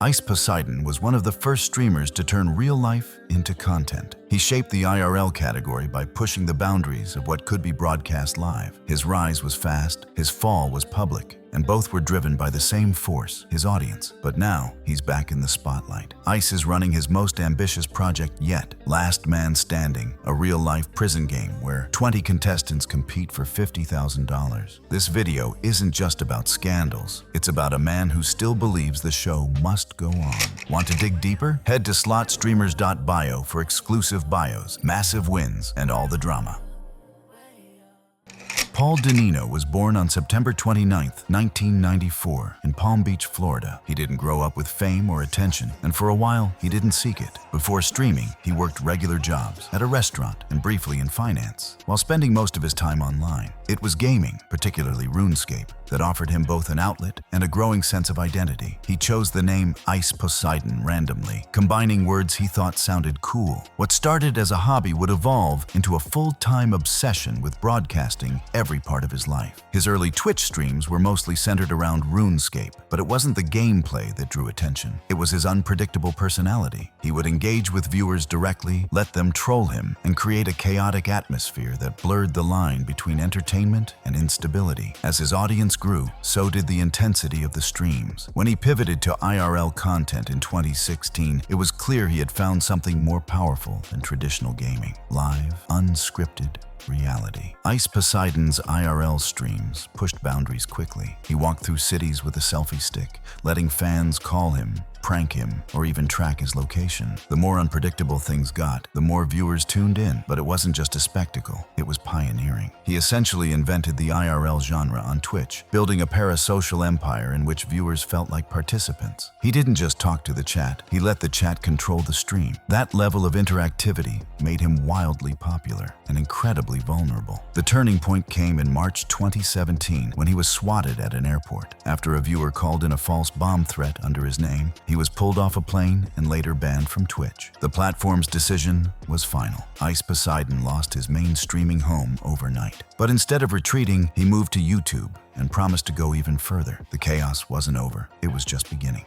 Ice Poseidon was one of the first streamers to turn real life into content. He shaped the IRL category by pushing the boundaries of what could be broadcast live. His rise was fast, his fall was public, and both were driven by the same force, his audience. But now, he's back in the spotlight. Ice is running his most ambitious project yet, Last Man Standing, a real-life prison game where 20 contestants compete for $50,000. This video isn't just about scandals. It's about a man who still believes the show must go on. Want to dig deeper? Head to SLOTSTREAMERS.BIO for exclusive bios, massive wins, and all the drama. Paul Danino was born on September 29, 1994, in Palm Beach, Florida. He didn't grow up with fame or attention, and for a while, he didn't seek it. Before streaming, he worked regular jobs at a restaurant and briefly in finance, while spending most of his time online. It was gaming, particularly RuneScape, that offered him both an outlet and a growing sense of identity. He chose the name Ice Poseidon randomly, combining words he thought sounded cool. What started as a hobby would evolve into a full-time obsession with broadcasting every part of his life. His early Twitch streams were mostly centered around RuneScape, but it wasn't the gameplay that drew attention. It was his unpredictable personality. He would engage with viewers directly, let them troll him, and create a chaotic atmosphere that blurred the line between entertainment and instability. As his audience grew, so did the intensity of the streams. When he pivoted to IRL content in 2016, it was clear he had found something more powerful than traditional gaming: live, unscripted reality. Ice Poseidon's IRL streams pushed boundaries quickly. He walked through cities with a selfie stick, letting fans call him, prank him, or even track his location. The more unpredictable things got, the more viewers tuned in, but it wasn't just a spectacle, it was pioneering. He essentially invented the IRL genre on Twitch, building a parasocial empire in which viewers felt like participants. He didn't just talk to the chat, he let the chat control the stream. That level of interactivity made him wildly popular and incredibly vulnerable. The turning point came in March 2017 when he was swatted at an airport. After a viewer called in a false bomb threat under his name, he was pulled off a plane and later banned from Twitch. The platform's decision was final. Ice Poseidon lost his main streaming home overnight. But instead of retreating, he moved to YouTube and promised to go even further. The chaos wasn't over, it was just beginning.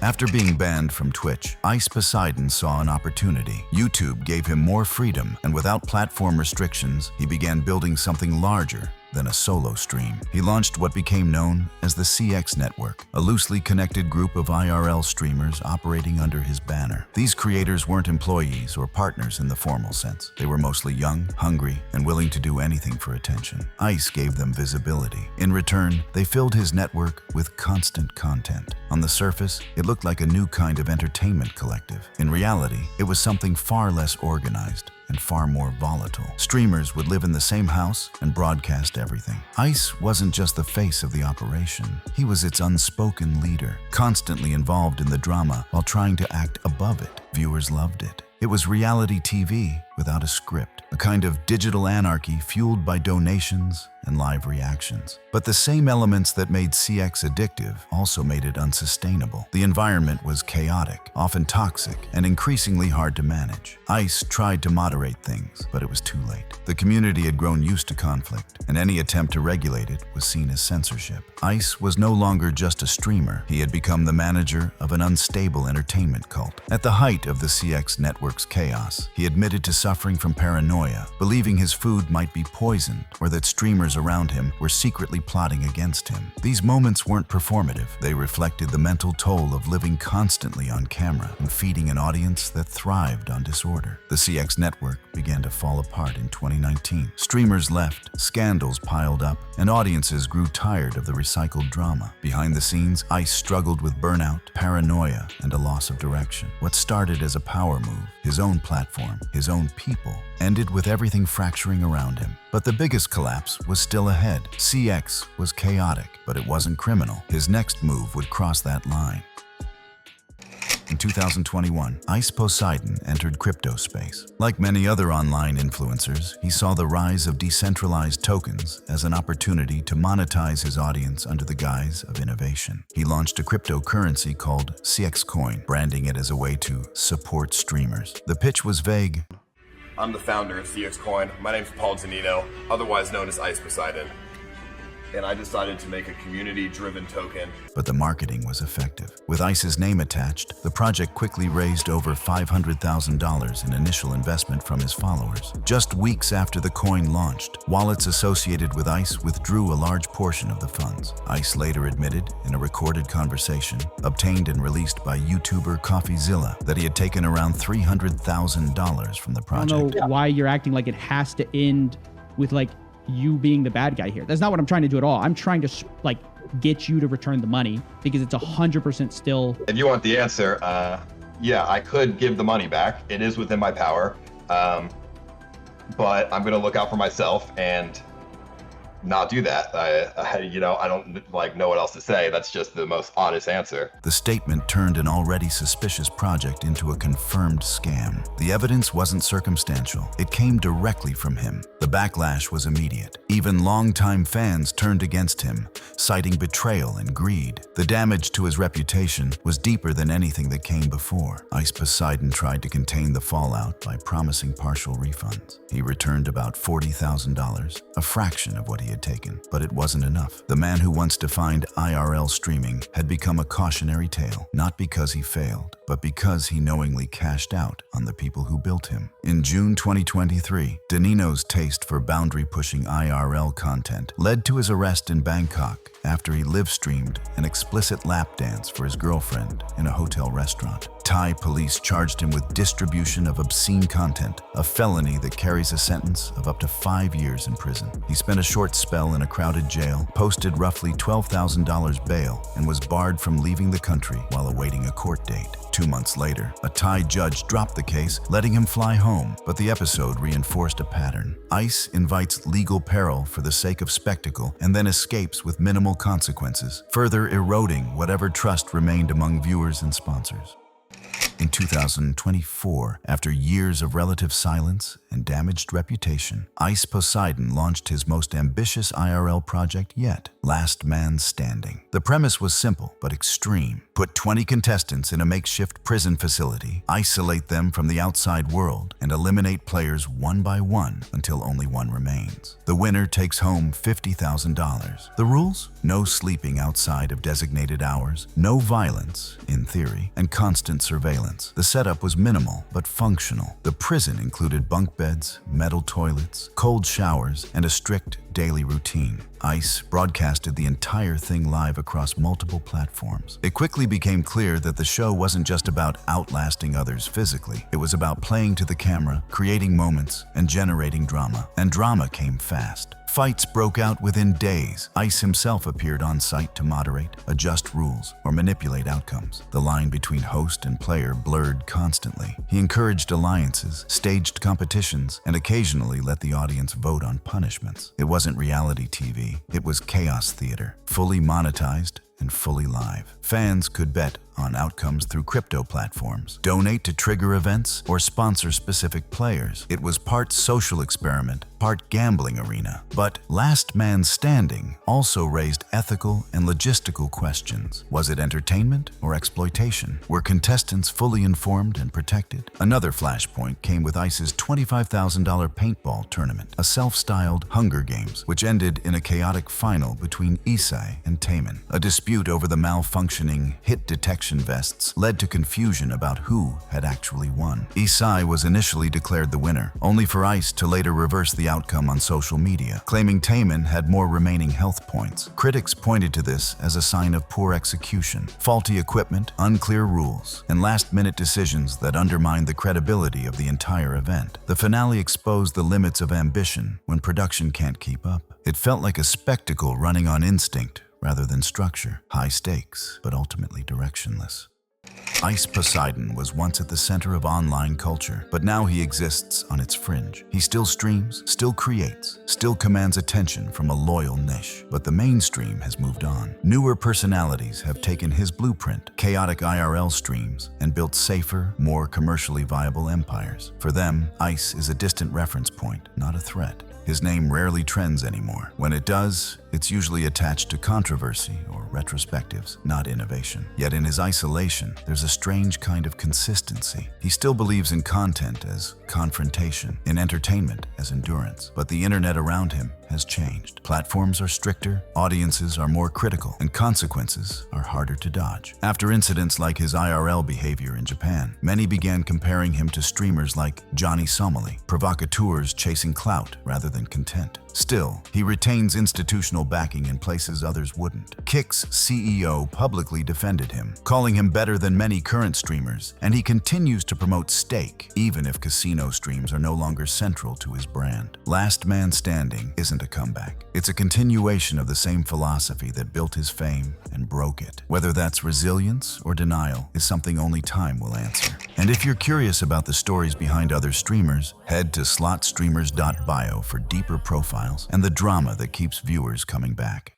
After being banned from Twitch, Ice Poseidon saw an opportunity. YouTube gave him more freedom, and without platform restrictions, he began building something larger than a solo stream. He launched what became known as the CX Network, a loosely connected group of IRL streamers operating under his banner. These creators weren't employees or partners in the formal sense. They were mostly young, hungry, and willing to do anything for attention. Ice gave them visibility. In return, they filled his network with constant content. On the surface, it looked like a new kind of entertainment collective. In reality, it was something far less organized and far more volatile. Streamers would live in the same house and broadcast everything. Ice wasn't just the face of the operation. He was its unspoken leader, constantly involved in the drama while trying to act above it. Viewers loved it. It was reality TV without a script, a kind of digital anarchy fueled by donations and live reactions. But the same elements that made CX addictive also made it unsustainable. The environment was chaotic, often toxic, and increasingly hard to manage. Ice tried to moderate things, but it was too late. The community had grown used to conflict, and any attempt to regulate it was seen as censorship. Ice was no longer just a streamer. He had become the manager of an unstable entertainment cult. At the height of the CX network's chaos, he admitted to suffering from paranoia, believing his food might be poisoned or that streamers around him were secretly plotting against him. These moments weren't performative. They reflected the mental toll of living constantly on camera and feeding an audience that thrived on disorder. The CX network began to fall apart in 2019. Streamers left, scandals piled up, and audiences grew tired of the recycled drama. Behind the scenes, Ice struggled with burnout, paranoia, and a loss of direction. What started as a power move, his own platform, his own people, ended with everything fracturing around him. But the biggest collapse was still ahead. CX was chaotic, but it wasn't criminal. His next move would cross that line. In 2021, Ice Poseidon entered crypto space. Like many other online influencers, he saw the rise of decentralized tokens as an opportunity to monetize his audience under the guise of innovation. He launched a cryptocurrency called CX Coin, branding it as a way to support streamers. The pitch was vague. I'm the founder of CX Coin. My name's Paul Danino, otherwise known as Ice Poseidon. and I decided to make a community-driven token. But the marketing was effective. With Ice's name attached, the project quickly raised over $500,000 in initial investment from his followers. Just weeks after the coin launched, wallets associated with Ice withdrew a large portion of the funds. Ice later admitted, in a recorded conversation, obtained and released by YouTuber CoffeeZilla, that he had taken around $300,000 from the project. I don't know why you're acting like it has to end with like you being the bad guy here. That's not what I'm trying to do at all. I'm trying to like get you to return the money because it's 100% still. If you want the answer, yeah, I could give the money back. It is within my power, but I'm gonna look out for myself and not do that. I don't like know what else to say. That's just the most honest answer. The statement turned an already suspicious project into a confirmed scam. The evidence wasn't circumstantial. It came directly from him. The backlash was immediate. Even longtime fans turned against him, citing betrayal and greed. The damage to his reputation was deeper than anything that came before. Ice Poseidon tried to contain the fallout by promising partial refunds. He returned about $40,000, a fraction of what he had taken, but it wasn't enough. The man who once defined IRL streaming had become a cautionary tale, not because he failed, but because he knowingly cashed out on the people who built him. In June 2023, Danino's taste for boundary-pushing IRL content led to his arrest in Bangkok after he live-streamed an explicit lap dance for his girlfriend in a hotel restaurant. Thai police charged him with distribution of obscene content, a felony that carries a sentence of up to 5 years in prison. He spent a short spell in a crowded jail, posted roughly $12,000 bail, and was barred from leaving the country while awaiting a court date. 2 months later, a Thai judge dropped the case, letting him fly home, but the episode reinforced a pattern. Ice invites legal peril for the sake of spectacle and then escapes with minimal consequences, further eroding whatever trust remained among viewers and sponsors. In 2024, after years of relative silence and damaged reputation, Ice Poseidon launched his most ambitious IRL project yet, Last Man Standing. The premise was simple but extreme. Put 20 contestants in a makeshift prison facility, isolate them from the outside world, and eliminate players one by one until only one remains. The winner takes home $50,000. The rules? No sleeping outside of designated hours, no violence, in theory, and constant surveillance. The setup was minimal but functional. The prison included bunk beds, metal toilets, cold showers, and a strict daily routine. Ice broadcasted the entire thing live across multiple platforms. It quickly became clear that the show wasn't just about outlasting others physically. It was about playing to the camera, creating moments, and generating drama. And drama came fast. Fights broke out within days. Ice himself appeared on site to moderate, adjust rules, or manipulate outcomes. The line between host and player blurred constantly. He encouraged alliances, staged competitions, and occasionally let the audience vote on punishments. It wasn't reality TV. It was chaos theater, fully monetized and fully live. Fans could bet on outcomes through crypto platforms, donate to trigger events, or sponsor specific players. It was part social experiment, part gambling arena. But Last Man Standing also raised ethical and logistical questions. Was it entertainment or exploitation? Were contestants fully informed and protected? Another flashpoint came with Ice's $25,000 paintball tournament, a self-styled Hunger Games, which ended in a chaotic final between Isai and Taemin. A dispute over the malfunctioning hit detection vests led to confusion about who had actually won. Isai was initially declared the winner, only for Ice to later reverse the outcome on social media, claiming Taemin had more remaining health points. Critics pointed to this as a sign of poor execution, faulty equipment, unclear rules, and last-minute decisions that undermined the credibility of the entire event. The finale exposed the limits of ambition when production can't keep up. It felt like a spectacle running on instinct rather than structure, high stakes, but ultimately directionless. Ice Poseidon was once at the center of online culture, but now he exists on its fringe. He still streams, still creates, still commands attention from a loyal niche, but the mainstream has moved on. Newer personalities have taken his blueprint, chaotic IRL streams, and built safer, more commercially viable empires. For them, Ice is a distant reference point, not a threat. His name rarely trends anymore. When it does, it's usually attached to controversy or retrospectives, not innovation. Yet in his isolation, there's a strange kind of consistency. He still believes in content as confrontation, in entertainment as endurance, but the internet around him has changed. Platforms are stricter, audiences are more critical, and consequences are harder to dodge. After incidents like his IRL behavior in Japan, many began comparing him to streamers like Johnny Somali, provocateurs chasing clout rather than content. Still, he retains institutional backing in places others wouldn't. Kick's CEO publicly defended him, calling him better than many current streamers, and he continues to promote stake, even if casino streams are no longer central to his brand. Last Man Standing isn't a comeback. It's a continuation of the same philosophy that built his fame and broke it. Whether that's resilience or denial is something only time will answer. And if you're curious about the stories behind other streamers, head to SLOTSTREAMERS.BIO for deeper profiles and the drama that keeps viewers coming back.